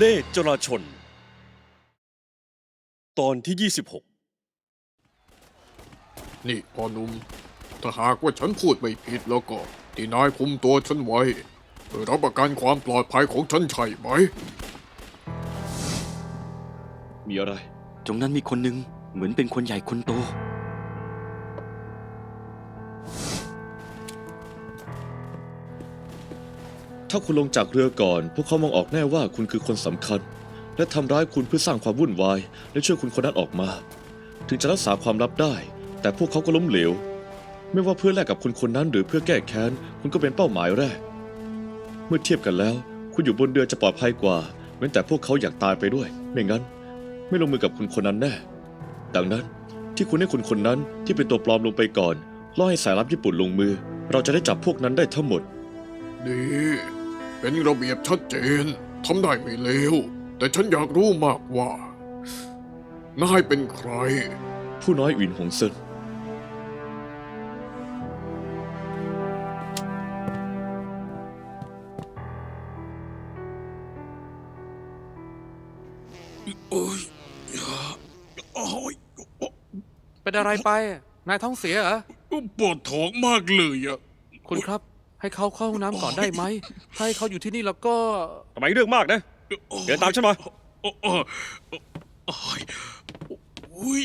ล่ห์จราชนตอนที่ 26นี่พ่อหนุ่มถ้าหากว่าฉันพูดไม่ผิดแล้วก็ที่นายคุมตัวฉันไว้เพื่อรับประกันความปลอดภัยของฉันใช่ไหม มีอะไร ตรงนั้นมีคนหนึ่งเหมือนเป็นคนใหญ่คนโตถ้าคุณลงจากเรือก่อนพวกเขามองออกแน่ว่าคุณคือคนสำคัญและทำร้ายคุณเพื่อสร้างความวุ่นวายและช่วยคุณคนนั้นออกมาถึงจะรักษาความลับได้แต่พวกเขาก็ล้มเหลวไม่ว่าเพื่อแลกกับคุณคนนั้นหรือเพื่อแก้แค้นคุณก็เป็นเป้าหมายแรกเมื่อเทียบกันแล้วคุณอยู่บนเรือจะปลอดภัยกว่าเว้นแต่พวกเขาอยากตายไปด้วยไม่งั้นไม่ลงมือกับคุณคนนั้นแน่ดังนั้นที่คุณให้คนคนนั้นที่เป็นตัวปลอมลงไปก่อนล่อให้สายลับญี่ปุ่นลงมือเราจะได้จับพวกนั้นได้ทั้งหมดดีเป็นระเบียบชัดเจนทำได้ไม่เลวแต่ฉันอยากรู้มากว่านายเป็นใคร ผู้น้อยหวินหงเซินเป็นอะไรไป นายท้องเสียเหรอ ปวดท้องมากเลยอ่ะ คุณครับ ให้เขาเข้าห้องน้ำก่อนได้ไหม ถ้าให้เขาอยู่ที่นี่แล้วก็ ทำไมเรื่องมากนะ เดินตามฉันมา อุ้ย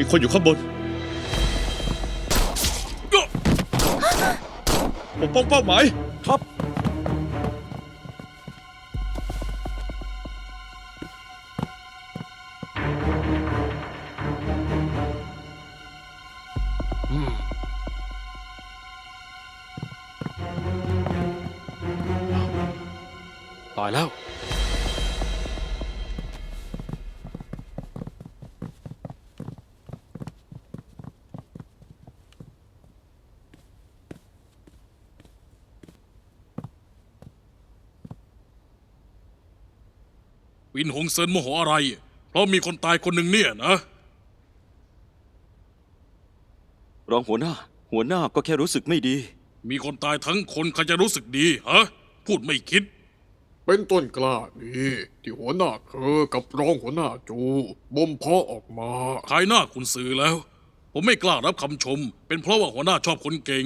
มีคนอยู่ข้างบนปกป้องเป้าหมายครับ ตายแล้ว วินหงเซินโมโหอะไร เพราะมีคนตายคนหนึ่งเนี่ยนะ รองหัวหน้าก็แค่รู้สึกไม่ดี มีคนตายทั้งคนใครจะรู้สึกดีฮะ พูดไม่คิด เป็นต้นกล้านี่ที่หัวหน้ากับรองหัวหน้าจูบ่มเพาะออกมาขายหน้าคุณซื้อแล้ว ผมไม่กล้ารับคำชม เป็นเพราะว่าหัวหน้าชอบคนเก่ง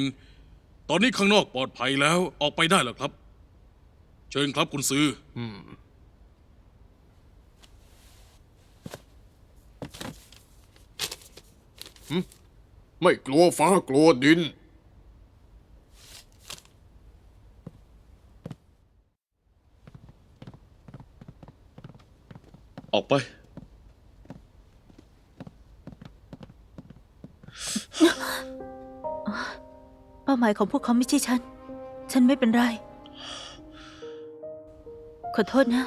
ตอนนี้ข้างนอกปลอดภัยแล้วออกไปได้แล้วครับ เชิญครับคุณซื้อไม่กลัวฟ้ากลัวดิน ออกไปเป้าหมายของพวกเขาไม่ใช่ฉัน ฉันไม่เป็นไร ขอโทษนะ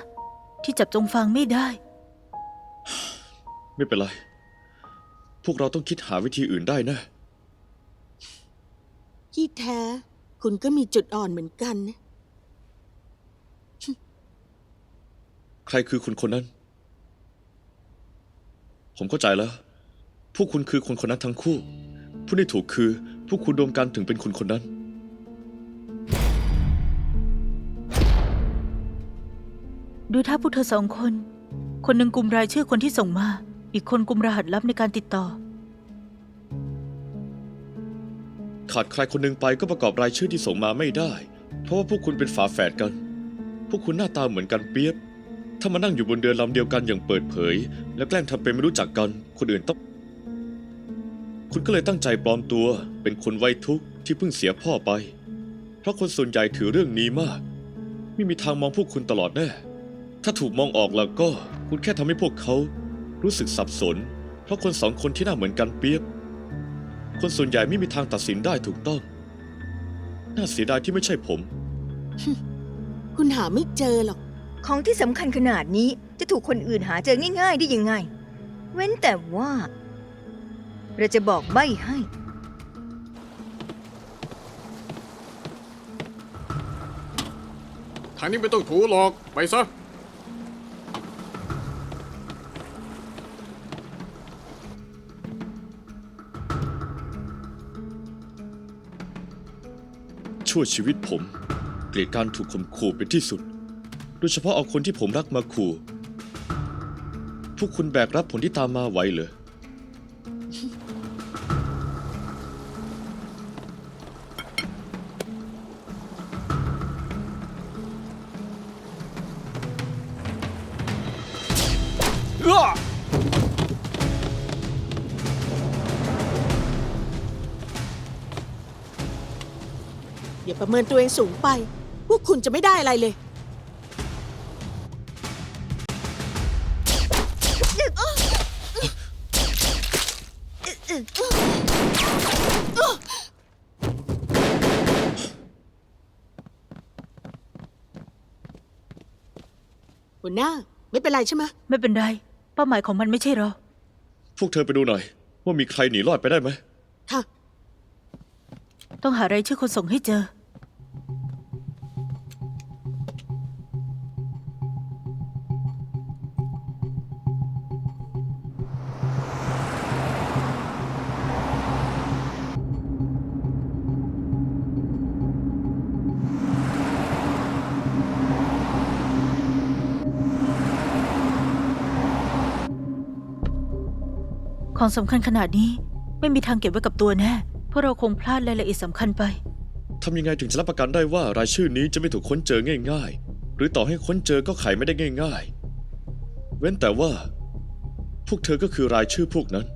ที่จับจงฟางไม่ได้ ไม่เป็นไรพวกเราต้องคิดหาวิธีอื่นได้นะ ที่แท้คุณก็มีจุดอ่อนเหมือนกันนะ ใครคือคนคนนั้น ผมเข้าใจแล้ว พวกคุณคือคนคนนั้นทั้งคู่ผู้ที่ถูกคือพวกคุณรวมกันถึงเป็นคนคนนั้น ดูถ้าพวกเธอสองคน คนหนึ่งกุมรายชื่อคนที่ส่งมา อีกคนกุมรหัสลับในการติดต่อ ขาดใครคนหนึ่งไปก็ประกอบรายชื่อที่ส่งมาไม่ได้ เพราะว่าพวกคุณเป็นฝาแฝดกัน พวกคุณหน้าตาเหมือนกันเปียบ ถ้ามานั่งอยู่บนเรือลำเดียวกันอย่างเปิดเผย แล้วแกล้งทำเป็นไม่รู้จักกัน คนอื่นต้องคุณก็เลยตั้งใจปลอมตัวเป็นคนไว้ทุกข์ที่เพิ่งเสียพ่อไป เพราะคนส่วนใหญ่ถือเรื่องนี้มาก ไม่มีทางมองพวกคุณตลอดแน่ ถ้าถูกมองออกแล้วก็คุณแค่ทำให้พวกเขารู้สึกสับสน เพราะคนสองคนที่หน้าเหมือนกันเปียบ คนส่วนใหญ่ไม่มีทางตัดสินได้ถูกต้อง น่าเสียดายที่ไม่ใช่ผม คุณหาไม่เจอหรอก ของที่สำคัญขนาดนี้จะถูกคนอื่นหาเจอง่ายๆได้ยังไง เว้นแต่ว่า เราจะบอกใบ้ให้ ทางนี้ไม่ต้องถูหรอก ไปซะ ชั่วชีวิตผมเกลียดการถูกข่มขู่เป็นที่สุด โดยเฉพาะเอาคนที่ผมรักมาขู่ พวกคุณแบกรับผลที่ตามมาไหวเหรอ อย่าประเมินตัวเองสูงไป พวกคุณจะไม่ได้อะไรเลย หัวหน้า ไม่เป็นไรใช่ไหม ไม่เป็นไร เป้าหมายของมันไม่ใช่เรา พวกเธอไปดูหน่อย ว่ามีใครหนีรอดไปได้ไหม ค่ะ ต้องหารายชื่อคนส่งให้เจอ ของสำคัญขนาดนี้ไม่มีทางเก็บไว้กับตัวแน่ เพราะเราคงพลาดรายละเอียดสำคัญไป ทำยังไงถึงจะรับประกันได้ว่ารายชื่อนี้จะไม่ถูกค้นเจอง่ายๆ หรือต่อให้ค้นเจอก็ไขไม่ได้ง่ายๆ เว้นแต่ว่า พวกเธอก็คือรายชื่อพวกนั้น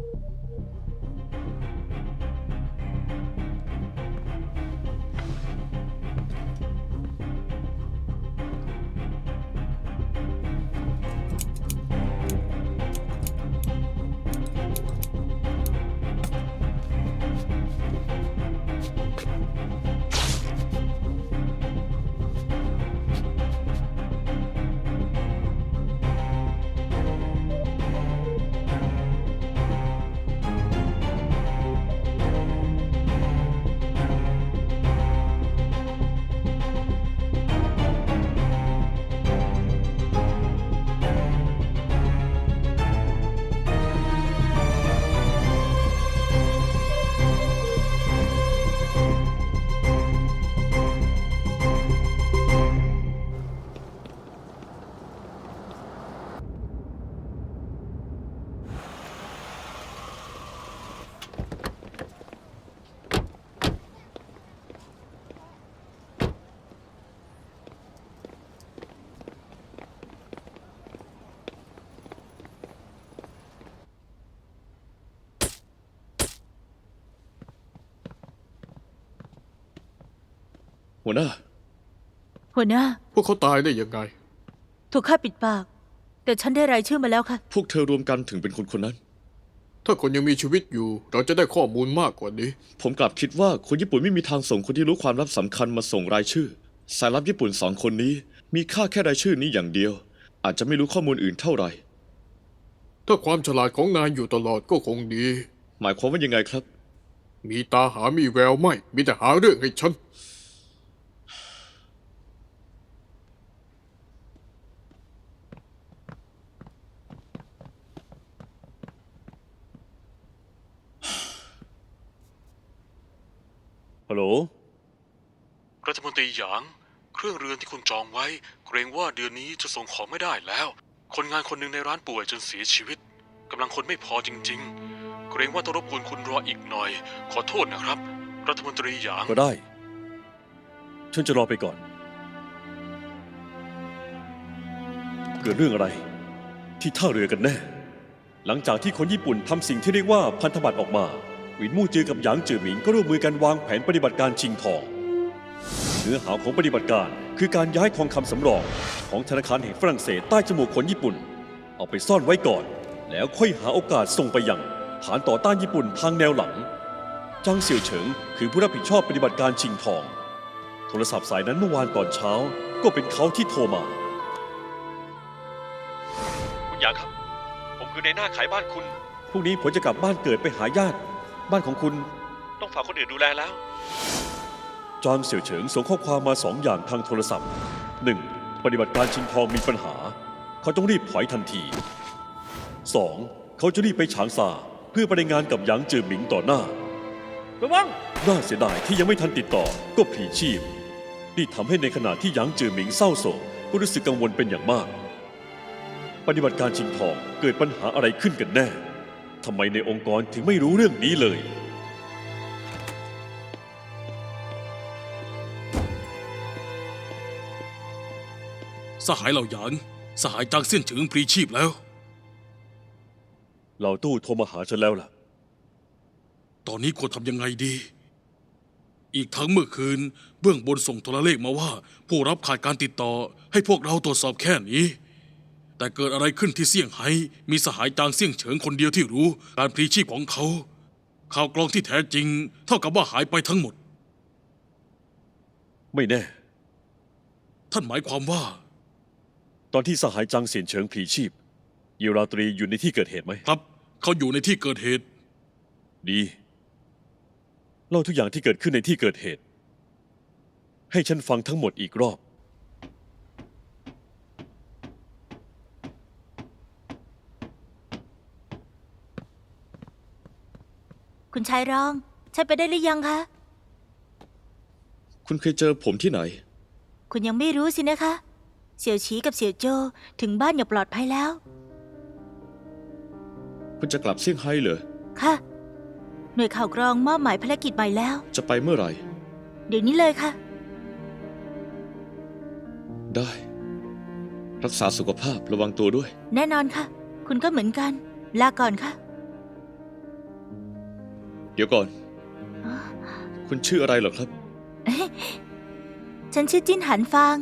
หัวหน้า หัวหน้า พวกเขาตายได้ยังไง ถูกฆ่าปิดปาก แต่ฉันได้รายชื่อมาแล้วค่ะ พวกเธอรวมกันถึงเป็นคนคนนั้น ถ้าคนยังมีชีวิตอยู่ เราจะได้ข้อมูลมากกว่านี้ ผมกลับคิดว่าคนญี่ปุ่นไม่มีทางส่งคนที่รู้ความลับสำคัญมาส่งรายชื่อ สายลับญี่ปุ่นสองคนนี้ มีค่าแค่รายชื่อนี้อย่างเดียว อาจจะไม่รู้ข้อมูลอื่นเท่าไหร่ ถ้าความฉลาดของนายอยู่ตลอดก็คงดี หมายความว่ายังไงครับ มีตาหามีแววไม่ มีแต่หาเรื่องให้ฉัน ฮัลโหล รัฐมนตรีหยาง เครื่องเรือนที่คุณจองไว้ เกรงว่าเดือนนี้จะส่งของไม่ได้แล้ว คนงานคนหนึ่งในร้านป่วยจนเสียชีวิตกำลังคนไม่พอจริงๆ เกรงว่าต้องรบกวนคุณรออีกหน่อย ขอโทษนะครับ รัฐมนตรีหยาง ก็ได้ ฉันจะรอไปก่อน เกิดเรื่องอะไร ที่ท่าเรือกันแน่ หลังจากที่คนญี่ปุ่นทำสิ่งที่เรียกว่าพันธบัตรออกมาหวินมู่จือกับหยางจือหมิงก็ร่วมมือกันวางแผนปฏิบัติการชิงทองเนื้อหาของปฏิบัติการคือการย้ายทองคำสำรองของธนาคารแห่งฝรั่งเศสใต้จมูกคนญี่ปุ่นเอาไปซ่อนไว้ก่อนแล้วค่อยหาโอกาสส่งไปยังฐานต่อต้านญี่ปุ่นทางแนวหลังจางเสี่ยวเฉิงคือผู้รับผิดชอบปฏิบัติการชิงทองโทรศัพท์สายนั้นเมื่อวานตอนเช้าก็เป็นเขาที่โทรมาคุณหยางครับผมคือในหน้าขายบ้านคุณพรุ่งนี้ผมจะกลับบ้านเกิดไปหาญาติบ้านของคุณต้องฝากคนอื่นดูแลแล้วจางเสี่ยวเฉิงส่งข้อความมา2 อย่างทางโทรศัพท์ 1. ปฏิบัติการชิงทองมีปัญหาเขาต้องรีบถอยทันที 2. เขาจะรีบไปฉางซาเพื่อไปรายงานกับหยางจือหมิงต่อหน้าระวังน่าเสียดายที่ยังไม่ทันติดต่อก็พลีชีพนี่ทำให้ในขณะที่หยางจือหมิงเศร้าโศกก็รู้สึกกังวลเป็นอย่างมากปฏิบัติการชิงทองเกิดปัญหาอะไรขึ้นกันแน่ทำไมในองค์กรถึงไม่รู้เรื่องนี้เลยสหายเหล่าหยางสหายจางเซี่ยนเฉิงพลีชีพแล้ว เหล่าตู้โทรมาหาฉันแล้วล่ะ ตอนนี้ควรทำยังไงดี อีกทั้งเมื่อคืนเบื้องบนส่งโทรเลขมาว่าผู้รับขาดการติดต่อให้พวกเราตรวจสอบแค่นี้ แต่เกิดอะไรขึ้นที่เซี่ยงไฮ้มีสหายจางเซี่ยงเฉิงคนเดียวที่รู้การพลีชีพของเขาข่าวกรองที่แท้จริงเท่ากับว่าหายไปทั้งหมด ไม่แน่ ท่านหมายความว่า ตอนที่สหายจางเสียนเฉิงพลีชีพเยราตรีอยู่ในที่เกิดเหตุไหม ครับเขาอยู่ในที่เกิดเหตุ ดีเล่าทุกอย่างที่เกิดขึ้นในที่เกิดเหตุ ให้ฉันฟังทั้งหมดอีกรอบคุณชายรองใช่ไปได้หรือยังคะ คุณเคยเจอผมที่ไหน คุณยังไม่รู้สินะคะ เสี่ยวฉีกับเสี่ยวโจถึงบ้านอย่างปลอดภัยแล้ว คุณจะกลับเซี่ยงไฮ้เหรอ ค่ะ หน่วยข่าวกรองมอบหมายภารกิจใหม่แล้ว จะไปเมื่อไหร่ เดี๋ยวนี้เลยค่ะ ได้ รักษาสุขภาพระวังตัวด้วย แน่นอนค่ะ คุณก็เหมือนกัน ลาก่อนค่ะ เดี๋ยวก่อน คุณชื่ออะไรเหรอครับ ฉันชื่อจิ้นหันฟาง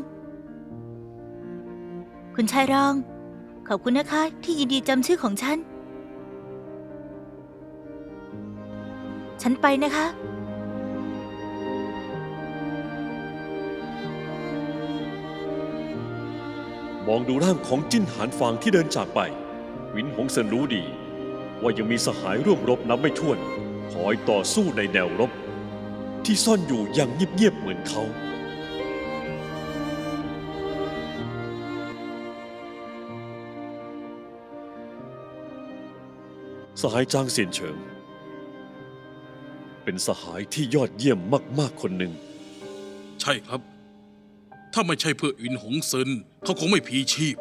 คุณชายรอง ขอบคุณนะคะที่ยินดีจำชื่อของฉัน ฉันไปนะคะ มองดูร่างของจิ้นหานฟางที่เดินจากไปหวินหงเซินรู้ดี ว่ายังมีสหายร่วมรบนับไม่ถ้วนคอยต่อสู้ในแนวรบที่ซ่อนอยู่อย่างเงียบๆเหมือนเขาสหายจางเซียนเฉิงเป็นสหายที่ยอดเยี่ยมมากๆคนหนึ่ง ใช่ครับ ถ้าไม่ใช่เพื่ออินหงเซินเขาคงไม่พลีชีพ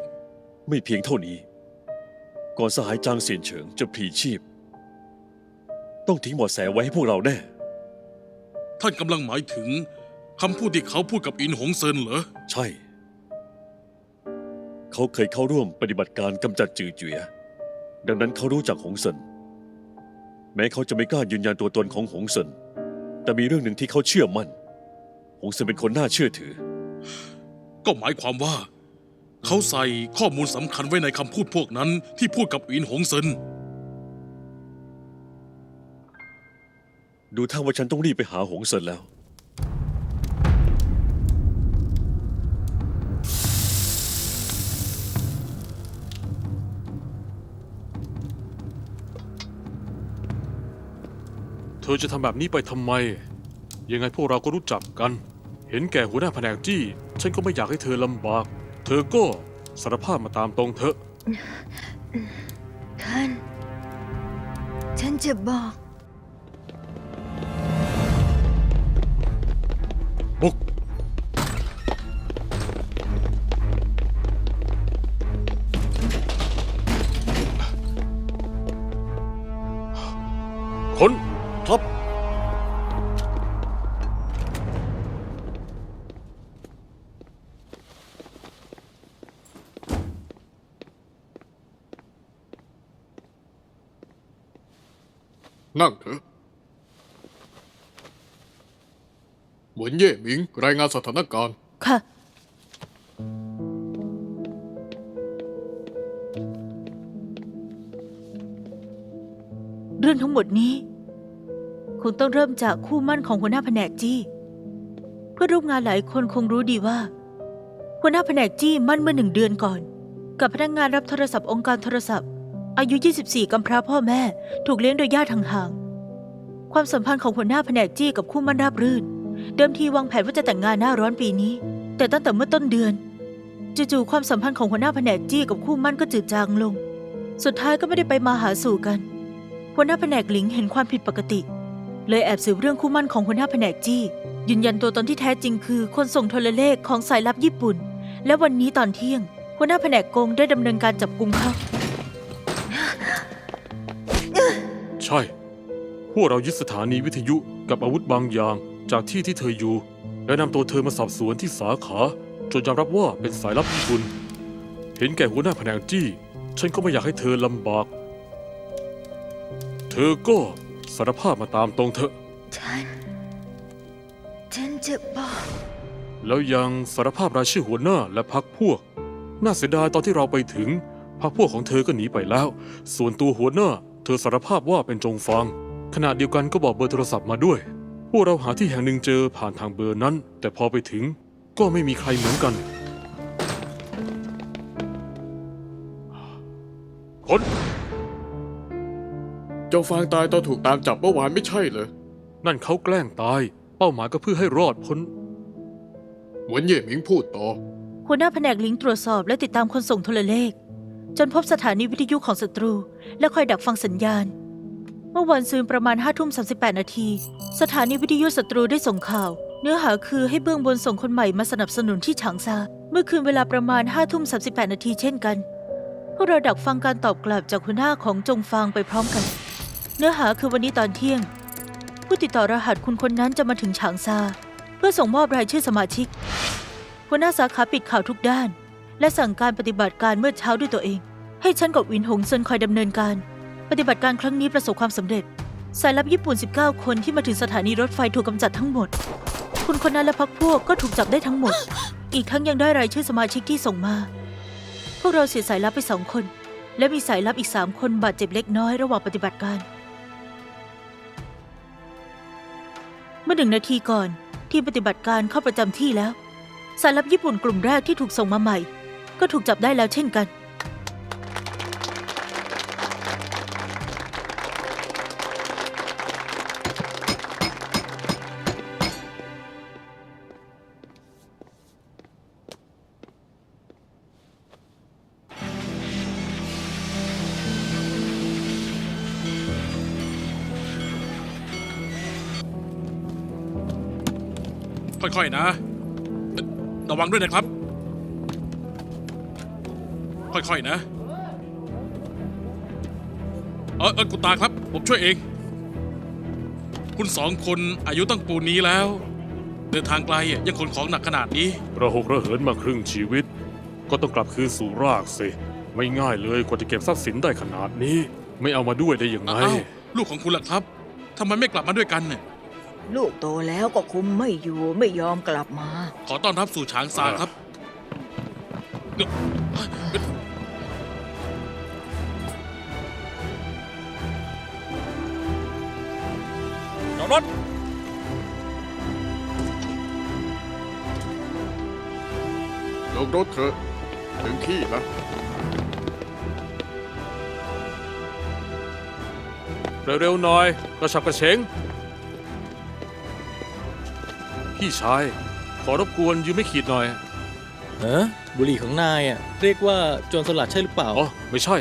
ไม่เพียงเท่านี้ ก่อนสหายจางเซียนเฉิงจะพลีชีพ ต้องทิ้งเบาะแสไว้ให้พวกเราแน่ ท่านกำลังหมายถึงคำพูดที่เขาพูดกับอินหงเซินเหรอ ใช่ เขาเคยเข้าร่วมปฏิบัติการกำจัดจือเจียดังนั้นเขารู้จักหงเซินแม้เขาจะไม่กล้ายืนยันตัวตนของหงเซินแต่มีเรื่องหนึ่งที่เขาเชื่อมั่นหงเซินเป็นคนน่าเชื่อถือ ก็หมายความว่า เขาใส่ข้อมูลสำคัญไว้ในคำพูดพวกนั้นที่พูดกับอินหงเซิน ดูท่าว่าฉันต้องรีบไปหาหงเซินแล้ว เธอจะทำแบบนี้ไปทำไม ยังไงพวกเราก็รู้จักกัน เห็นแก่หัวหน้าแผนกจี้ ฉันก็ไม่อยากให้เธอลำบาก เธอก็สารภาพมาตามตรงเถอะ ท่าน ฉันจะบอก บุก คนครับ ค นั่งเถอะหมวนเย่หมิง รายงานสถานการณ์ ค่ะ เรื่องทั้งหมดนี้คงต้องเริ่มจากคู่หมั่นของหัวหน้าแผนกจี้ เพื่อนร่วมงานหลายคนคงรู้ดีว่า หัวหน้าแผนกจี้มั่นเมื่อ1 เดือนก่อน กับพนักงานรับโทรศัพท์องค์การโทรศัพท์ อายุ 24 กำพร้าพ่อแม่ถูกเลี้ยงโดยญาติห่างๆความสัมพันธ์ของหัวหน้าแผนกจี้กับคู่หมั่นราบรื่น เดิมทีวางแผนว่าจะแต่งงานหน้าร้อนปีนี้ แต่ตั้งแต่เมื่อต้นเดือนจู่ๆความสัมพันธ์ของหัวหน้าแผนกจี้กับคู่หมั่นก็จืดจางลง สุดท้ายก็ไม่ได้ไปมาหาสู่กัน หัวหน้าแผนกหลิงเห็นความผิดปกติ เลยแอบสืบเรื่องคู่หมั่นของหัวหน้าแผนกจี้ ยืนยันตัวตนที่แท้จริงคือคนส่งโทรเลขของสายลับญี่ปุ่น และวันนี้ตอนเที่ยง หัวหน้าแผนกกงได้ดำเนินการจับกุมเขา ใช่ พวกเรายึดสถานีวิทยุกับอาวุธบางอย่างจากที่ที่เธออยู่ และนำตัวเธอมาสอบสวนที่สาขาจนยอมรับว่าเป็นสายลับญี่ปุ่น เห็นแก่หัวหน้าแผนกจี้ ฉันก็ไม่อยากให้เธอลำบาก เธอก็สารภาพมาตามตรงเถอะ ฉันจะบอก แล้วยังสารภาพรายชื่อหัวหน้าและพรรคพวก น่าเสียดายตอนที่เราไปถึงพรรคพวกของเธอก็หนีไปแล้ว ส่วนตัวหัวหน้า เธอสารภาพว่าเป็นจงฟางขณะเดียวกันก็บอกเบอร์โทรศัพท์มาด้วย พวกเราหาที่แห่งหนึ่งเจอผ่านทางเบอร์นั้น แต่พอไปถึงก็ไม่มีใครเหมือนกันคน เจ้าฟางตายตอนถูกตามจับเมื่อวานไม่ใช่เหรอ นั่นเขาแกล้งตาย เป้าหมายก็เพื่อให้รอดพ้น หมวนเย่หมิงพูดต่อ หัวหน้าแผนกหลิงตรวจสอบและติดตามคนส่งโทรเลข จนพบสถานีวิทยุของศัตรู และคอยดักฟังสัญญาณ เมื่อวันซืนประมาณ5:38 นาทีสถานีวิทยุศัตรูได้ส่งข่าว เนื้อหาคือให้เบื้องบนส่งคนใหม่มาสนับสนุนที่ฉางซาเมื่อคืนเวลาประมาณ5:38 นาทีเช่นกันพวกเราดักฟังการตอบกลับจากหัวหน้าของจงฟางไปพร้อมกัน เนื้อหาคือวันนี้ตอนเที่ยง ผู้ติดต่อรหัสคุณคนนั้นจะมาถึงฉางซาเพื่อส่งมอบรายชื่อสมาชิกหัวหน้าสาขาปิดข่าวทุกด้าน และสั่งการปฏิบัติการเมื่อเช้าด้วยตัวเอง ให้ฉันกับวินหงเซินคอยดำเนินการ ปฏิบัติการครั้งนี้ประสบความสำเร็จ สายลับญี่ปุ่น 19 คนที่มาถึงสถานีรถไฟถูกกำจัดทั้งหมด คุณคนนั้นและพรรคพวกก็ถูกจับได้ทั้งหมด อีกทั้งยังได้รายชื่อสมาชิกที่ส่งมา พวกเราเสียสายลับไป2 คน และมีสายลับอีก3 คนบาดเจ็บเล็กน้อยระหว่างปฏิบัติการ เมื่อ1 นาทีก่อนทีมปฏิบัติการเข้าประจำที่แล้ว สายลับญี่ปุ่นกลุ่มแรกที่ถูกส่งมาใหม่ ก็ถูกจับได้แล้วเช่นกัน ค่อยๆนะ ระวังด้วยนะครับ ค่อยๆนะ คุณตาครับ ผมช่วยเอง คุณ2 คนอายุตั้งปูนนี้แล้ว เดินทางไกลยังขนของหนักขนาดนี้ ระหกระเหินมาครึ่งชีวิต ก็ต้องกลับคืนสู่รากสิ ไม่ง่ายเลยกว่าจะเก็บทรัพย์สินได้ขนาดนี้ ไม่เอามาด้วยได้ยังไง อ้าวลูกของคุณล่ะครับทำไมไม่กลับมาด้วยกันเนี่ย ลูกโตแล้วก็คุมไม่อยู่ไม่ยอมกลับมา ขอต้อนรับสู่ฉางซาครับ จอดรถ ลงรถเถอะ ถึงที่แล้ว เร็วๆหน่อยกระฉับกระเฉง พี่ชาย ขอรบกวนยืมไม่ขีดหน่อย บุหรี่ของนายอ่ะเรียกว่าโจรสลัดใช่หรือเปล่า อ๋อ ไม่ใช่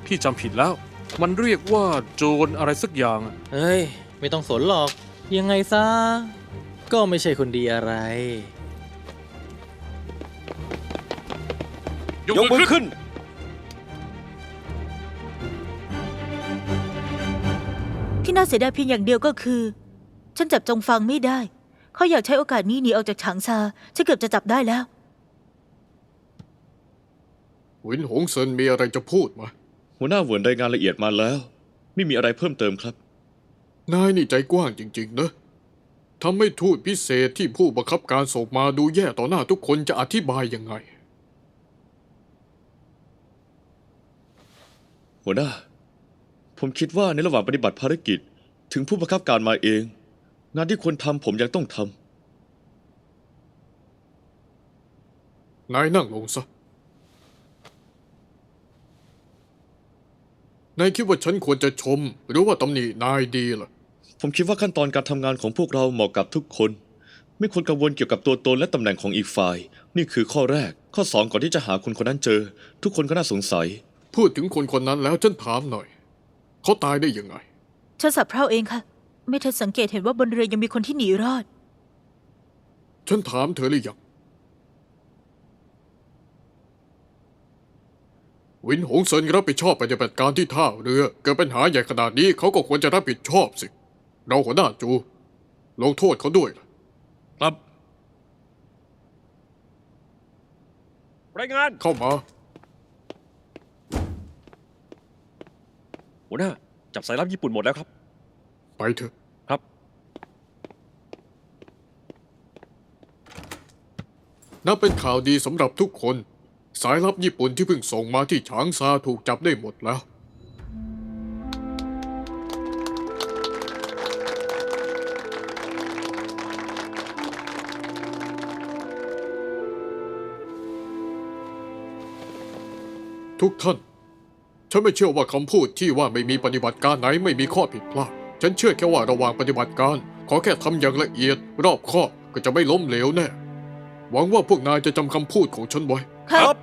พี่จำผิดแล้ว มันเรียกว่าโจรอะไรสักอย่าง เฮ้ย ไม่ต้องสนหรอก ยังไงซะ ก็ไม่ใช่คนดีอะไร ยกมือขึ้น ที่น่าเสียดายเพียงอย่างเดียวก็คือ ฉันจับจงฟังไม่ได้ เขาอยากใช้โอกาสนี้หนีออกจากฉางซาฉันเกือบจะจับได้แล้ว หวินหงเซินมีอะไรจะพูดไหม หัวหน้าเหวินรายงานละเอียดมาแล้ว ไม่มีอะไรเพิ่มเติมครับ นายนี่ใจกว้างจริงๆนะทำให้ทูตพิเศษที่ผู้บังคับการส่งมาดูแย่ต่อหน้าทุกคนจะอธิบายยังไง หัวหน้า ผมคิดว่าในระหว่างปฏิบัติภารกิจ ถึงผู้บังคับการมาเอง งานที่ควรทำผมยังต้องทำ นายนั่งลงซะ นายคิดว่าฉันควรจะชม หรือว่าตำหนินายดีล่ะ ผมคิดว่าขั้นตอนการทำงานของพวกเราเหมาะกับทุกคน ไม่ควรกังวลเกี่ยวกับตัวตนและตำแหน่งของอีกฝ่าย นี่คือข้อแรก ข้อสองก่อนที่จะหาคนคนนั้นเจอ ทุกคนก็น่าสงสัย พูดถึงคนคนนั้นแล้วฉันถามหน่อย เขาตายได้ยังไง ฉันสับเพร่าเองค่ะ ไม่ทันสังเกตเห็นว่าบนเรือยังมีคนที่หนีรอด ฉันถามเธอหรือยัง วินหงเซินรับผิดชอบปฏิบัติการที่ท่าเรือ เกิดปัญหาใหญ่ขนาดนี้เขาก็ควรจะรับผิดชอบสิ เราหัวหน้าจูลงโทษเขาด้วยล่ะ ครับ รายงาน เข้ามา หัวหน้า จับสายลับญี่ปุ่นหมดแล้วครับ ไปเถอะ ครับ นับเป็นข่าวดีสำหรับทุกคน สายลับญี่ปุ่นที่เพิ่งส่งมาที่ฉางซาถูกจับได้หมดแล้ว ทุกท่าน ฉันไม่เชื่อว่าคำพูดที่ว่าไม่มีปฏิบัติการไหนไม่มีข้อผิดพลาด ฉันเชื่อแค่ว่าระหว่างปฏิบัติการ ขอแค่ทำอย่างละเอียด รอบคอบก็จะไม่ล้มเหลวแน่ หวังว่าพวกนายจะจำคำพูดของฉันไว้ ครับ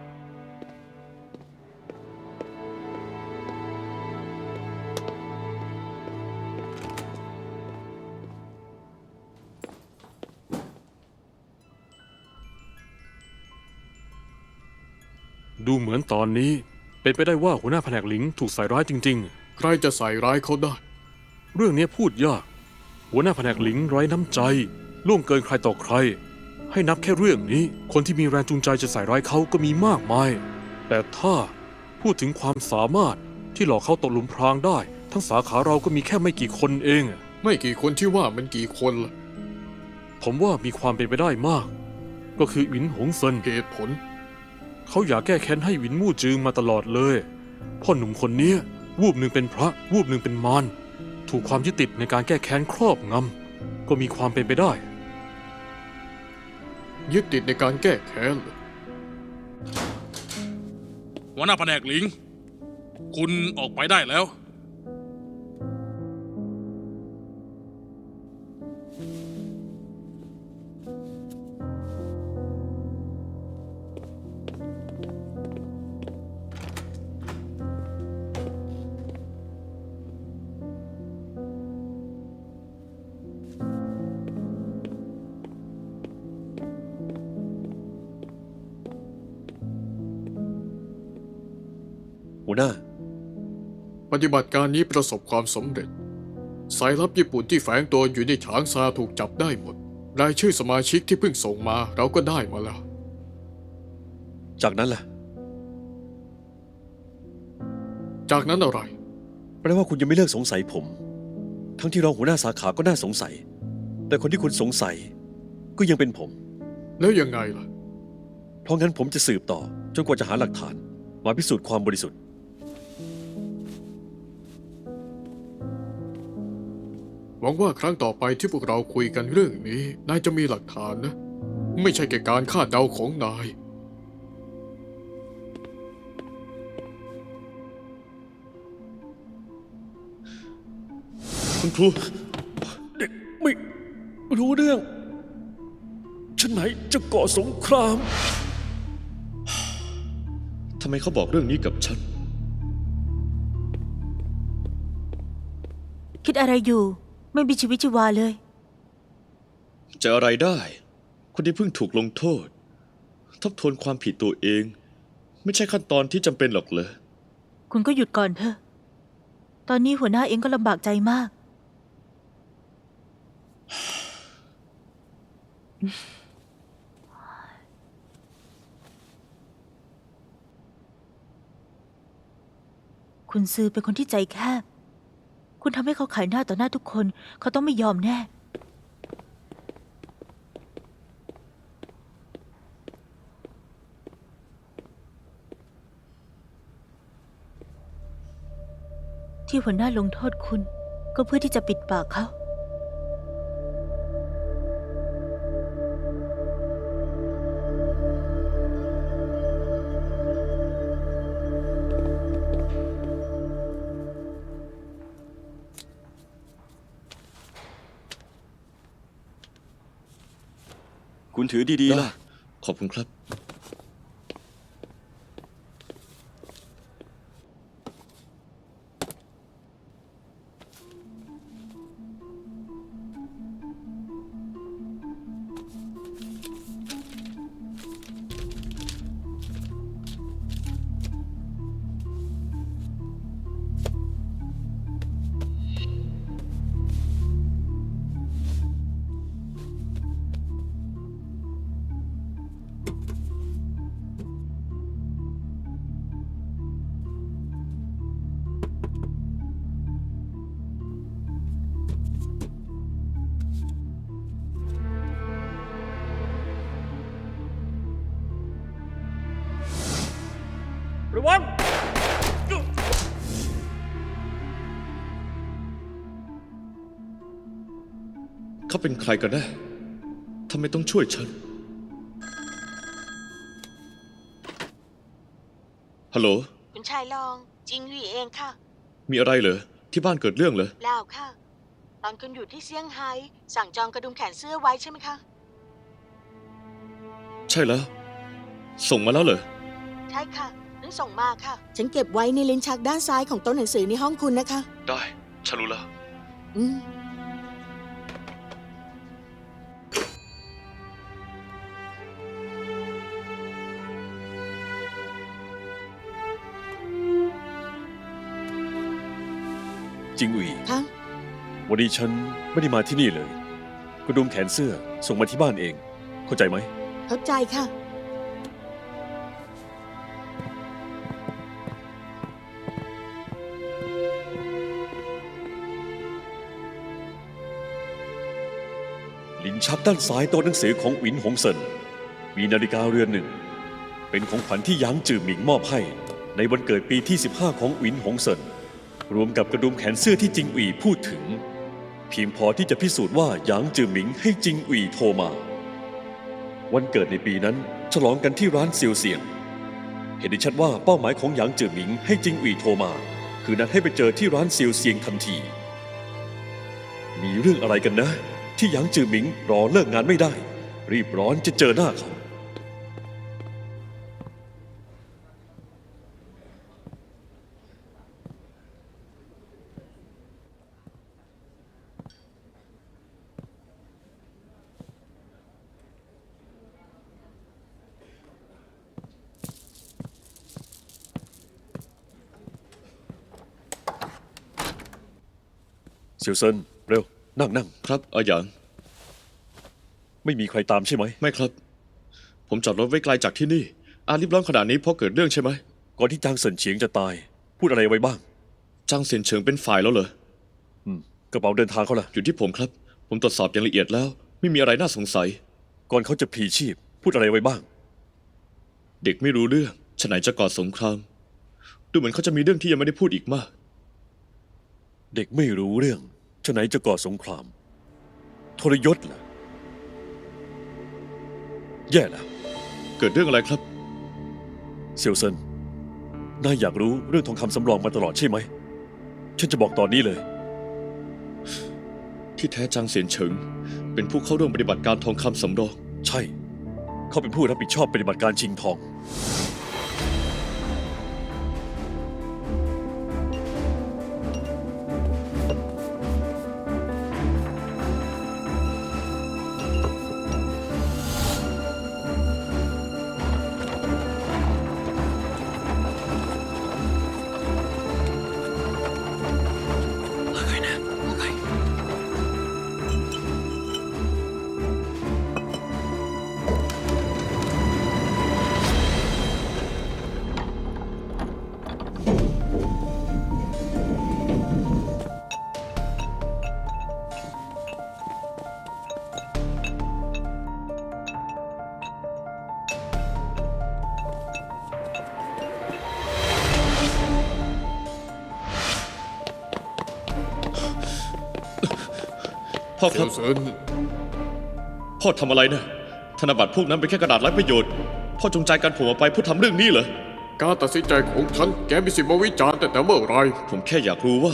ดูเหมือนตอนนี้ เป็นไปได้ว่าหัวหน้าแผนกหลิงถูกใส่ร้ายจริง ใครจะใส่ร้ายเขาได้ ๆ เรื่องนี้พูดยาก หัวหน้าแผนกหลิงไร้น้ำใจล่วงเกินใครต่อใคร ให้นับแค่เรื่องนี้ คนที่มีแรงจูงใจจะใส่ร้ายเขาก็มีมากมาย แต่ถ้าพูดถึงความสามารถที่หลอกเขาตกหลุมพรางได้ ทั้งสาขาเราก็มีแค่ไม่กี่คนเอง ไม่กี่คนที่ว่ามันกี่คนล่ะ ผมว่ามีความเป็นไปได้มาก ก็คือหวินหงเซิน เหตุผล เขาอยากแก้แค้นให้หวินมู่จืงมาตลอดเลยพ่อหนุ่มคนเนี้ยวูบหนึ่งเป็นพระวูบหนึ่งเป็นมารถูกความยึดติดในการแก้แค้นครอบงำก็มีความเป็นไปได้ ยึดติดในการแก้แค้นเหรอ หัวหน้าแผนกหลิง คุณออกไปได้แล้ว หัวหน้า ปฏิบัติการนี้ประสบความสำเร็จ สายลับญี่ปุ่นที่แฝงตัวอยู่ในฉางซาถูกจับได้หมด รายชื่อสมาชิกที่เพิ่งส่งมาเราก็ได้มาแล้ว จากนั้นล่ะ จากนั้นอะไร แปลว่าคุณยังไม่เลิกสงสัยผม ทั้งที่รองหัวหน้าสาขาก็น่าสงสัย แต่คนที่คุณสงสัยก็ยังเป็นผม แล้วยังไงล่ะ เพราะงั้นผมจะสืบต่อจนกว่าจะหาหลักฐาน มาพิสูจน์ความบริสุทธิ์ หวังว่าครั้งต่อไปที่พวกเราคุยกันเรื่องนี้ นายจะมีหลักฐานนะ ไม่ใช่แค่การคาดเดาของนาย คุณครู ไม่รู้เรื่อง ฉันไหนจะก่อสงคราม ทำไมเขาบอกเรื่องนี้กับฉัน คิดอะไรอยู่ ไม่มีชีวิตชีวาเลย จะอะไรได้ คนที่เพิ่งถูกลงโทษ ทบทวนความผิดตัวเอง ไม่ใช่ขั้นตอนที่จำเป็นหรอกเลย คุณก็หยุดก่อนเถอะ ตอนนี้หัวหน้าเองก็ลำบากใจมาก คุณซือเป็นคนที่ใจแคบ คุณทำให้เขาขายหน้าต่อหน้าทุกคน เขาต้องไม่ยอมแน่ ที่หัวหน้าลงโทษคุณ ก็เพื่อที่จะปิดปากเขา คุณถือดีๆล่ะ ขอบคุณครับ ระวัง เขาเป็นใครกันแน่ทำไมต้องช่วยฉัน ฮัลโหล คุณชายลองจิงหวีเองค่ะ มีอะไรเหรอ ที่บ้านเกิดเรื่องเหรอ เปล่าค่ะ ตอนคุณอยู่ที่เซี่ยงไฮ้สั่งจองกระดุมแขนเสื้อไว้ใช่ไหมคะ ใช่แล้ว ส่งมาแล้วเหรอ ใช่ค่ะเพิ่งส่งมาค่ะ ฉันเก็บไว้ในลิ้นชักด้านซ้ายของโต๊ะหนังสือในห้องคุณนะคะ ได้ ฉันรู้แล้ว อืม จิงอุ๋ย ค่ะ วันนี้ฉันไม่ได้มาที่นี่เลย กระดุมแขนเสื้อส่งมาที่บ้านเอง เข้าใจไหม เข้าใจค่ะ ลิ้นชักด้านซ้ายโต๊ะหนังสือของหวินหงเซินมีนาฬิกาเรือนหนึ่ง เป็นของขวัญที่หยางจือหมิงมอบให้ ในวันเกิดปีที่ 15 ของหวินหงเซินรวมกับกระดุมแขนเสื้อที่จิงอุ๋ยพูดถึง เพียงพอที่จะพิสูจน์ว่าหยางจือหมิงให้จิงอุ๋ยโทรมา วันเกิดในปีนั้นฉลองกันที่ร้านเซียวเซียง เห็นได้ชัดว่าเป้าหมายของหยางจือหมิงให้จิงอุ๋ยโทรมา คือนัดให้ไปเจอที่ร้านเซียวเซียงทันที มีเรื่องอะไรกันนะ ที่หยางจือหมิงรอเลิกงานไม่ได้ รีบร้อนจะเจอหน้าเขา เซียวเซินเร็ว นั่ง ครับอาหยาง ไม่มีใครตามใช่ไหม ไม่ครับ ผมจอดรถไว้ไกลจากที่นี่ รีบร้อนขนาดนี้เพราะเกิดเรื่องใช่ไหม ก่อนที่จางเซินเฉียงจะตาย พูดอะไรไว้บ้าง จางเซียนเฉิงเป็นฝ่ายแล้วเหรอ กระเป๋าเดินทางเขาล่ะ อยู่ที่ผมครับ ผมตรวจสอบอย่างละเอียดแล้ว ไม่มีอะไรน่าสงสัย ก่อนเขาจะพลีชีพ พูดอะไรไว้บ้าง เด็กไม่รู้เรื่องฉะไหนจะก่อสงคราม ดูเหมือนเขาจะมีเรื่องที่ยังไม่ได้พูดอีกมาก เด็กไม่รู้เรื่องฉะไหนจะก่อสงคราม ทรยศล่ะ แย่แล้ว เกิดเรื่องอะไรครับ เซียวเซินนายอยากรู้เรื่องทองคำสำรองมาตลอดใช่ไหม ฉันจะบอกตอนนี้เลย ที่แท้จางเซียนเฉิง เป็นผู้เข้าร่วมปฏิบัติการทองคำสำรอง ใช่ เขาเป็นผู้รับผิดชอบปฏิบัติการชิงทอง พ่อครับ เซิน พ่อทำอะไรนะธนบัตรพวกนั้นเป็นแค่กระดาษไร้ประโยชน์ พ่อจงใจกันผมออกไปเพื่อทำเรื่องนี้เหรอ การตัดสินใจของฉันแกมีสิทธิ์มาวิจารณ์แต่เมื่อไหร ผมแค่อยากรู้ว่า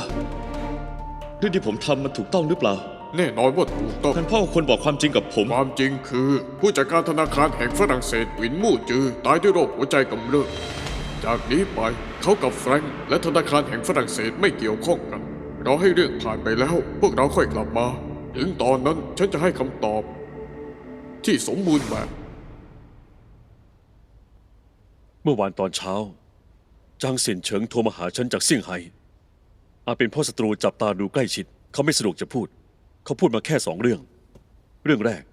เรื่องที่ผมทำมันถูกต้องหรือเปล่า แน่นอนว่าถูกต้อง ท่านพ่อควรบอกความจริงกับผม ความจริงคือ ผู้จัดการธนาคารแห่งฝรั่งเศสหวินมู่จือตายด้วยโรคหัวใจกำเริบจากนี้ไปเขากับแฟรงค์และธนาคารแห่งฝรั่งเศสไม่เกี่ยวข้องกัน เราให้เรื่องผ่านไปแล้ว พวกเราค่อยกลับมา ถึงตอนนั้นฉันจะให้คำตอบ ที่สมบูรณ์แบบ เมื่อวานตอนเช้า จางเซียนเฉิงโทรมาหาฉันจากเซี่ยงไฮ้อาจเป็นเพ่อศัตรูจับตาดูใกล้ชิด เขาไม่สะดวกจะพูด เขาพูดมาแค่2 เรื่อง เรื่องแรก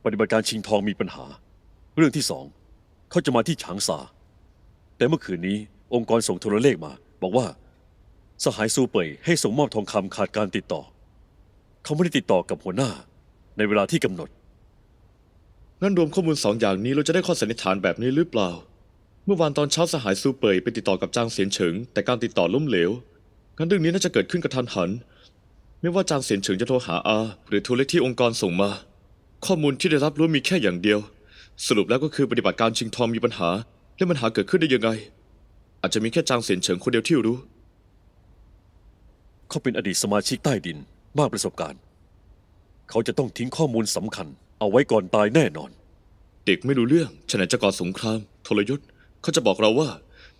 ปฏิบัติการชิงทองมีปัญหา เรื่องที่2 เขาจะมาที่ฉางซาแต่เมื่อคืนนี้องค์กรส่งโทรเลขมา บอกว่า สหายซูเป่ยให้ส่งมอบทองคำขาดการติดต่อ เขาไม่ได้ติดต่อกับหัวหน้า ในเวลาที่กำหนด งั้นรวมข้อมูล2 อย่างนี้เราจะได้ข้อสันนิษฐานแบบนี้หรือเปล่า เมื่อวานตอนเช้าสหายซูเป่ยไปติดต่อกับจางเสียนเฉิงแต่การติดต่อล้มเหลว งั้นเรื่องนี้น่าจะเกิดขึ้นกระทันหัน ไม่ว่าจางเสียนเฉิงจะโทรหาอาหรือโทรเลขที่องค์กรส่งมา ข้อมูลที่ได้รับล้วนมีแค่อย่างเดียว สรุปแล้วก็คือปฏิบัติการชิงทองมีปัญหา และปัญหาเกิดขึ้นได้ยังไง อาจจะมีแค่จางเสียนเฉิงคนเดียวที่รู้ เขาเป็นอดีตสมาชิกใต้ดินมากประสบการณ์ เขาจะต้องทิ้งข้อมูลสำคัญ เอาไว้ก่อนตายแน่นอน เด็กไม่รู้เรื่องฉะนั้นจะก่อสงครามทรยศเขาจะบอกเราว่า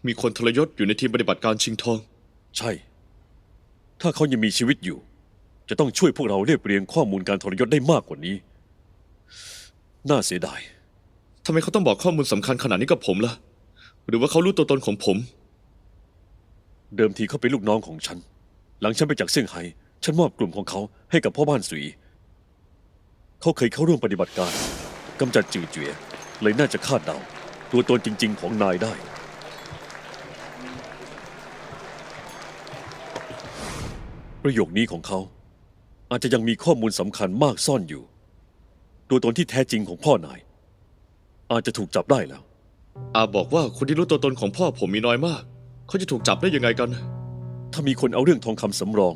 มีคนทรยศอยู่ในทีมปฏิบัติการชิงทอง ใช่ ถ้าเขายังมีชีวิตอยู่ จะต้องช่วยพวกเราเรียบเรียงข้อมูลการทรยศได้มากกว่านี้ น่าเสียดาย ทำไมเขาต้องบอกข้อมูลสำคัญขนาดนี้กับผมล่ะ หรือว่าเขารู้ตัวตนของผม เดิมทีเขาเป็นลูกน้องของฉัน หลังฉันไปจากเซี่ยงไฮ้ฉันมอบกลุ่มของเขาให้กับพ่อบ้านสุยเขาเคยเข้าร่วมปฏิบัติการกำจัดจือเจี๋ยเลยน่าจะคาดเดาตัวตนจริง ๆ ของนายได้ ประโยคนี้ของเขา อาจจะยังมีข้อมูลสำคัญมากซ่อนอยู่ ตัวตนที่แท้จริงของพ่อนาย อาจจะถูกจับได้แล้ว อาบอกว่าคนที่รู้ตัวตนของพ่อผมมีน้อยมาก เขาจะถูกจับได้ยังไงกัน ถ้ามีคนเอาเรื่องทองคำสำรอง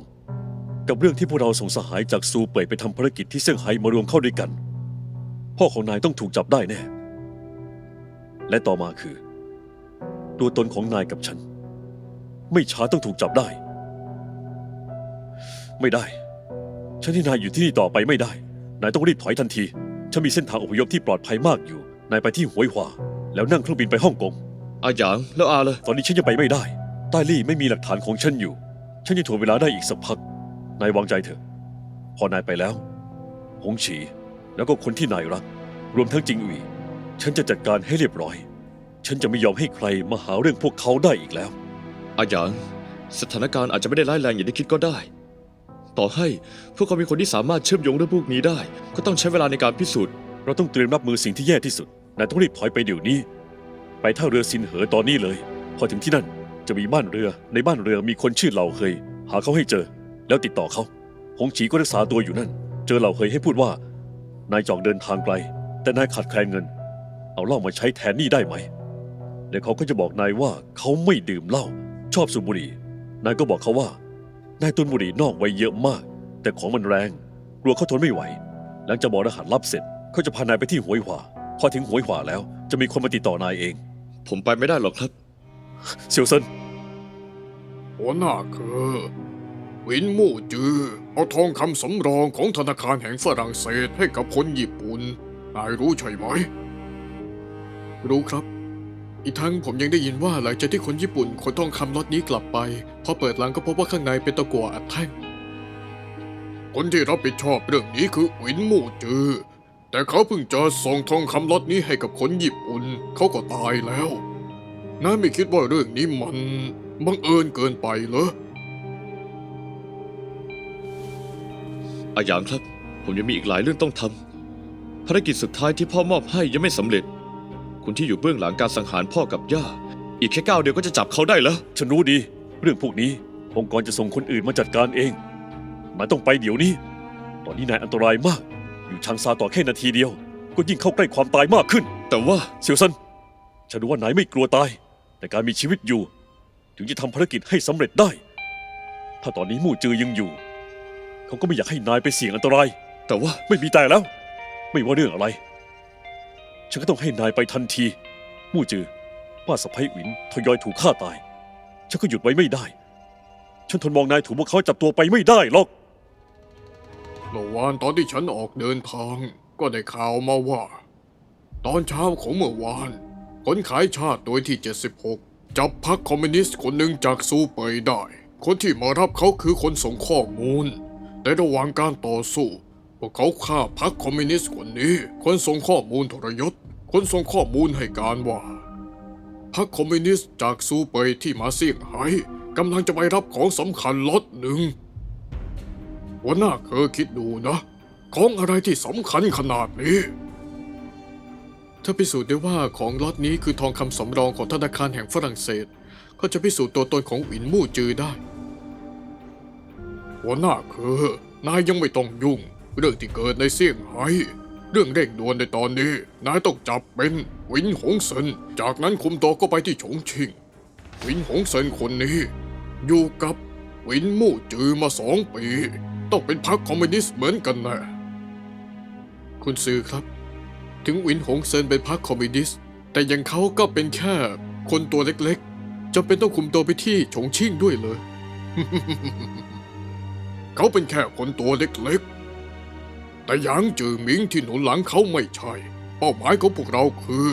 กับเรื่องที่พวกเราส่งสหายจากซูเป่ยไปทำภารกิจที่เซี่ยงไฮ้มารวมเข้าด้วยกัน พ่อของนายต้องถูกจับได้แน่ และต่อมาคือ ตัวตนของนายกับฉัน ไม่ช้าต้องถูกจับได้ ไม่ได้ ฉันที่นายอยู่ที่นี่ต่อไปไม่ได้ นายต้องรีบถอยทันที ฉันมีเส้นทางอพยพที่ปลอดภัยมากอยู่ นายไปที่หวยหวาแล้วนั่งเครื่องบินไปฮ่องกง อาหยางแล้วอาเลย ตอนนี้ฉันยังไปไม่ได้ ใต้ลี่ไม่มีหลักฐานของฉันอยู่ ฉันยังถ่วงเวลาได้อีกสักพัก นายวางใจเถอะ พอนายไปแล้ว หงฉี แล้วก็คนที่นายรัก รวมทั้งจิงอุ๋ย ฉันจะจัดการให้เรียบร้อย ฉันจะไม่ยอมให้ใครมาหาเรื่องพวกเขาได้อีกแล้ว อาหยางสถานการณ์อาจจะไม่ได้ร้ายแรงอย่างที่คิดก็ได้ ต่อให้พวกเขามีคนที่สามารถเชื่อมโยงเรื่องพวกนี้ได้ ก็ต้องใช้เวลาในการพิสูจน์ เราต้องเตรียมรับมือสิ่งที่แย่ที่สุด นายต้องรีบถอยไปเดี๋ยวนี้ ไปท่าเรือซินเหอตอนนี้เลย พอถึงที่นั่นจะมีบ้านเรือ ในบ้านเรือมีคนชื่อเหล่าเฮยหาเขาให้เจอ แล้วติดต่อเขา หงฉีก็รักษาตัวอยู่นั่น เจอเหล่าเฮยให้พูดว่า นายจองเดินทางไกล แต่นายขาดแคลนเงิน เอาเหล้ามาใช้แทนหนี้ได้ไหม แล้วเขาก็จะบอกนายว่าเขาไม่ดื่มเหล้า ชอบสูบบุหรี่ นายก็บอกเขาว่า นายตุนบุหรี่นอกไว้เยอะมาก แต่ของมันแรง กลัวเขาทนไม่ไหว หลังจากบอกรหัสลับเสร็จ เขาจะพานายไปที่หวยหวา พอถึงหวยหวาแล้วจะมีคนมาติดต่อนายเอง ผมไปไม่ได้หรอกครับ เซียวเซิน หัวหน้าคือหวินมู่จือเอาทองคำสำรองของธนาคารแห่งฝรั่งเศสให้กับคนญี่ปุ่น นายรู้ใช่ไหม รู้ครับ อีกทั้งผมยังได้ยินว่าหลังจากที่คนญี่ปุ่นขนทองคำล็อตนี้กลับไป พอเปิดหลังก็พบว่าข้างในเป็นตะกั่วอัดแท่ง คนที่รับผิดชอบเรื่องนี้คือหวินมู่จือ แต่เขาเพิ่งจะส่งทองคำล็อตนี้ให้กับคนญี่ปุ่น เขาก็ตายแล้วนายไม่คิดว่าเรื่องนี้มันบังเอิญเกินไปเหรอ อาหยางครับ ผมยังมีอีกหลายเรื่องต้องทำ ภารกิจสุดท้ายที่พ่อมอบให้ยังไม่สำเร็จ คุณที่อยู่เบื้องหลังการสังหารพ่อกับย่า อีกแค่ก้าวเดียวก็จะจับเขาได้แล้ว ฉันรู้ดี เรื่องพวกนี้องค์กรจะส่งคนอื่นมาจัดการเองนายต้องไปเดี๋ยวนี้ ตอนนี้นายอันตรายมาก อยู่ชางซาต่อแค่นาทีเดียว ก็ยิ่งเข้าใกล้ความตายมากขึ้น แต่ว่า เซียวเซินฉันรู้ว่านายไม่กลัวตาย แต่การมีชีวิตอยู่ ถึงจะทำภารกิจให้สำเร็จได้ ถ้าตอนนี้มู่จือยังอยู่ เขาก็ไม่อยากให้นายไปเสี่ยงอันตราย แต่ว่า ไม่มีแต่แล้ว ไม่ว่าเรื่องอะไร ฉันก็ต้องให้นายไปทันที มู่จือป้าสะพ้ยอินทยอยถูกฆ่าตาย ฉันก็หยุดไว้ไม่ได้ ฉันทนมองนายถูกพวกเขาจับตัวไปไม่ได้หรอก เมื่อวานตอนที่ฉันออกเดินทาง ก็ได้ข่าวมาว่า ตอนเช้าของเมื่อวานคนขายชาติโดยที่ 76 จับพรรคคอมมิวนิสต์คนหนึ่งจากซูเปยได้ คนที่มารับเขาคือคนส่งข้อมูล แต่ระหว่างการต่อสู้พวกเขาฆ่าพรรคคอมมิวนิสต์คนนี้ คนส่งข้อมูลทรยศ คนส่งข้อมูลให้การว่าพรรคคอมมิวนิสต์จากซูเปยที่มาเซี่ยงไฮ้กำลังจะไปรับของสำคัญล็อตหนึ่งหัวหน้าเคยคิดดูนะ ของอะไรที่สำคัญขนาดนี้ ถ้าพิสูจน์ได้ว่าของล็อตนี้คือทองคำสำรองของธนาคารแห่งฝรั่งเศส ก็จะพิสูจน์ตัวตนของอินมู่จือได้ หัวหน้าคือนายยังไม่ต้องยุ่ง เรื่องที่เกิดในเซี่ยงไฮ้เรื่องเร่งด่วนในตอนนี้ นายต้องจับเป็นหวินหงเซินจากนั้นคุมตัวก็ไปที่ฉงชิ่งหวินหงเซินคนนี้ อยู่กับหวินมู่จือมา2 ปี ต้องเป็นพรรคคอมมิวนิสต์เหมือนกันนะคุณซือครับ ถึงหวินหงเซินเป็นพรรคคอมมิวนิสต์แต่ยังเขาก็เป็นแค่คนตัวเล็กๆจำเป็นต้องคุมตัวไปที่ฉงชิ่งด้วยเลย เขาเป็นแค่คนตัวเล็กๆแต่หยางจือหมิงที่หนุนหลังเขาไม่ใช่ เป้าหมายของพวกเราคือ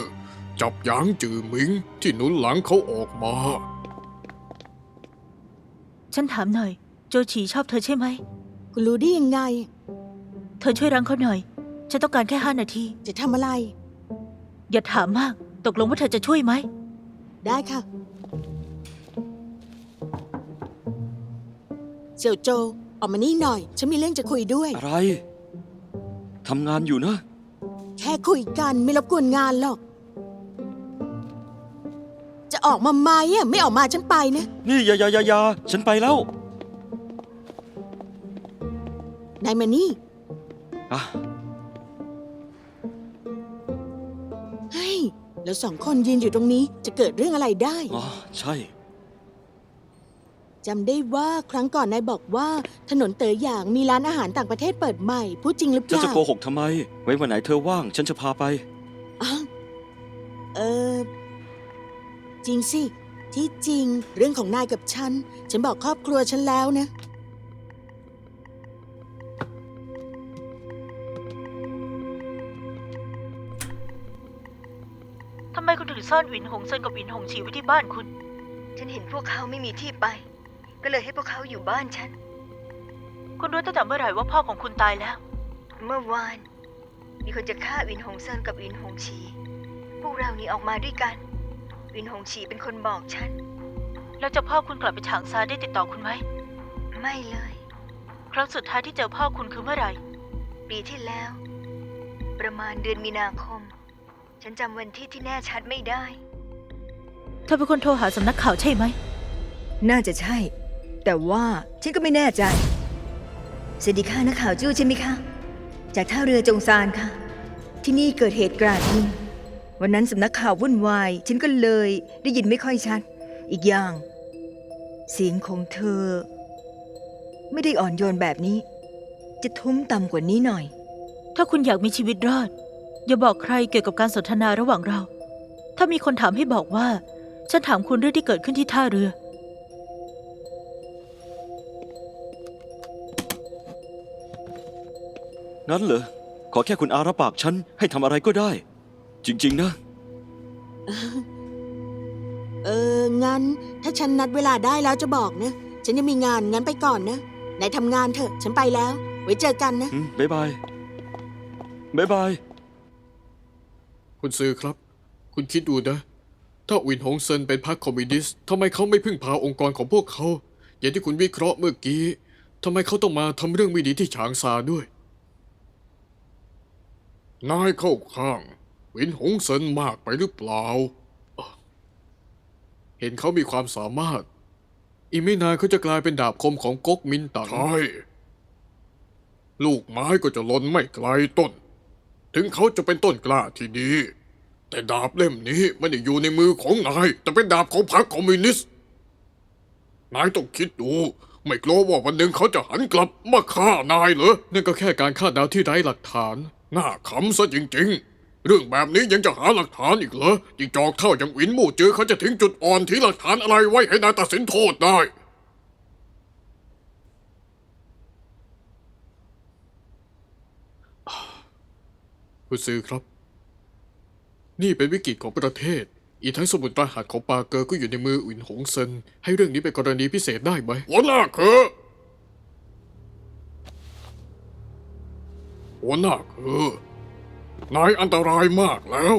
จับหยางจือหมิงที่หนุนหลังเขาออกมา ฉันถามหน่อย โจฉีชอบเธอใช่ไหม คุณรู้ได้ยังไง เธอช่วยรั้งเขาหน่อย ฉันต้องการแค่5 นาที จะทำอะไร อย่าถามมาก ตกลงว่าเธอจะช่วยไหม ได้ค่ะ เสี่ยวโจ ออกมานี่หน่อย ฉันมีเรื่องจะคุยด้วย อะไร ทำงานอยู่นะ แค่คุยกันไม่รบกวนงานหรอก จะออกมาไหมอ่ะไม่ออกมาฉันไปนะ นี่อย่าฉันไปแล้ว นายมานี่ อ่ะ เฮ้ย แล้ว2 คนยืนอยู่ตรงนี้จะเกิดเรื่องอะไรได้ อ๋อ ใช่ จำได้ว่าครั้งก่อนนายบอกว่าถนนเต๋อหยางมีร้านอาหารต่างประเทศเปิดใหม่ พูดจริงหรือเป จะ ล่า โกหกทำไม ไว้วันไหนเธอว่าง ฉันจะพาไป อ้าวจริงสิ ที่จริงเรื่องของนายกับฉันบอกครอบครัวฉันแล้วนะ ทำไมคุณถึงซ่อนหวินหงเซินกับหวินหงฉีไว้ที่บ้านคุณ ฉันเห็นพวกเขาไม่มีที่ไป ก็เลยให้พวกเขาอยู่บ้านฉัน คุณรู้ตั้งแต่เมื่อไหร่ว่าพ่อของคุณตายแล้ว เมื่อวาน มีคนจะฆ่าวินหงเซินกับวินหงฉี พวกเราหนีออกมาด้วยกัน วินหงฉีเป็นคนบอกฉัน แล้วเจ้าพ่อคุณกลับไปฉางซาได้ติดต่อคุณไหม ไม่เลย ครั้งสุดท้ายที่เจอพ่อคุณคือเมื่อไหร่ ปีที่แล้ว ประมาณเดือนมีนาคม ฉันจำวันที่ที่แน่ชัดไม่ได้ เธอเป็นคนโทรหาสำนักข่าวใช่ไหม น่าจะใช่ แต่ว่าฉันก็ไม่แน่ใจ สวัสดีค่ะนักข่าวจู้ใช่ไหมคะ จากท่าเรือจงซานค่ะ ที่นี่เกิดเหตุกราดยิง วันนั้นสำนักข่าววุ่นวาย ฉันก็เลยได้ยินไม่ค่อยชัด อีกอย่าง เสียงของเธอ ไม่ได้อ่อนโยนแบบนี้ จะทุ้มต่ำกว่านี้หน่อย ถ้าคุณอยากมีชีวิตรอด อย่าบอกใครเกี่ยวกับการสนทนาระหว่างเรา ถ้ามีคนถามให้บอกว่า ฉันถามคุณเรื่องที่เกิดขึ้นที่ท่าเรือ นั้นเหรอ ขอแค่คุณอารับปากฉันให้ทำอะไรก็ได้ จริงๆนะ งั้น ถ้าฉันนัดเวลาได้แล้วจะบอกนะ ฉันยังมีงานงั้นไปก่อนนะนายทำงานเถอะ ฉันไปแล้ว ไว้เจอกันนะ บ๊ายบาย บ๊ายบาย คุณซือครับ คุณคิดดูนะ ถ้าวินหงเซินเป็นพรรคคอมมิวนิสต์ทำไมเขาไม่พึ่งพาองค์กรของพวกเขา อย่างที่คุณวิเคราะห์เมื่อกี้ทำไมเขาต้องมาทำเรื่องไม่ดีที่ฉางซาด้วย นายเข้าข้างวินหงเซินมากไปหรือเปล่า เห็นเขามีความสามารถ อีกไม่นานเขาจะกลายเป็นดาบคมของก๊กมินตั๋งใช่ ลูกไม้ก็จะหล่นไม่ไกลต้น ถึงเขาจะเป็นต้นกล้าที่ดี แต่ดาบเล่มนี้ไม่ได้อยู่ในมือของนาย แต่เป็นดาบของพรรคคอมมิวนิสต์ นายต้องคิดดู ไม่กลัวว่าวันหนึ่งเขาจะหันกลับมาฆ่านายเหรอนั่นก็แค่การคาดเดาที่ไร้หลักฐาน น่าขำซะจริงๆ เรื่องแบบนี้ยังจะหาหลักฐานอีกเหรอจิงจอกเท่าอย่างหวินมู่จือเขาจะทิ้งจุดอ่อนที่หลักฐานอะไรไว้ให้นายตัดสินโทษได้ คุณซื้อครับ นี่เป็นวิกฤตของประเทศ อีกทั้งสมุดรหัสของปาเกอร์ก็อยู่ในมืออุ๋นหงเซิน ให้เรื่องนี้เป็นกรณีพิเศษได้ไหมหัวหน้าคือนายอันตรายมากแล้ว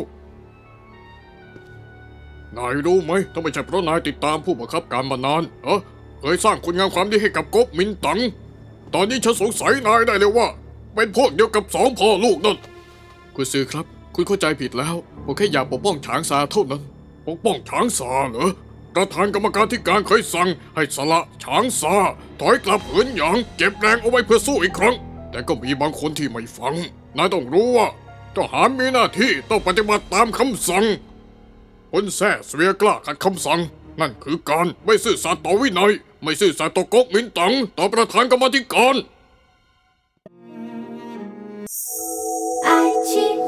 นายรู้ไหมถ้าไม่ใช่เพราะนายติดตามผู้บังคับการมานานเคยสร้างคุณงามความดีให้กับก๊กมินตั๋งตอนนี้ฉันสงสัยนายได้เลยว่า เป็นพวกเดียวกับสองพ่อลูกนั่นคุณซื้อครับ คุณเข้าใจผิดแล้วผมแค่อยากปกป้องฉางซาเท่านั้นปกป้องฉางซาเหรอประธานกรรมการธิการเคยสั่งให้สละฉางซาถอยกลับเหินหยางเก็บแรงเอาไว้เพื่อสู้อีกครั้งแต่ก็มีบางคนที่ไม่ฟังนายต้องรู้ว่าทหารมีหน้าที่ต้องปฏิบัติตามคำสั่งคนแท้เสวียกล้าขัดคำสั่งนั่นคือการไม่ซื่อสัตย์ต่อวินัยไม่ซื่อสัตย์ต่อก๊กมินตั๋งต่อประธานกรรมาธิการ爱情。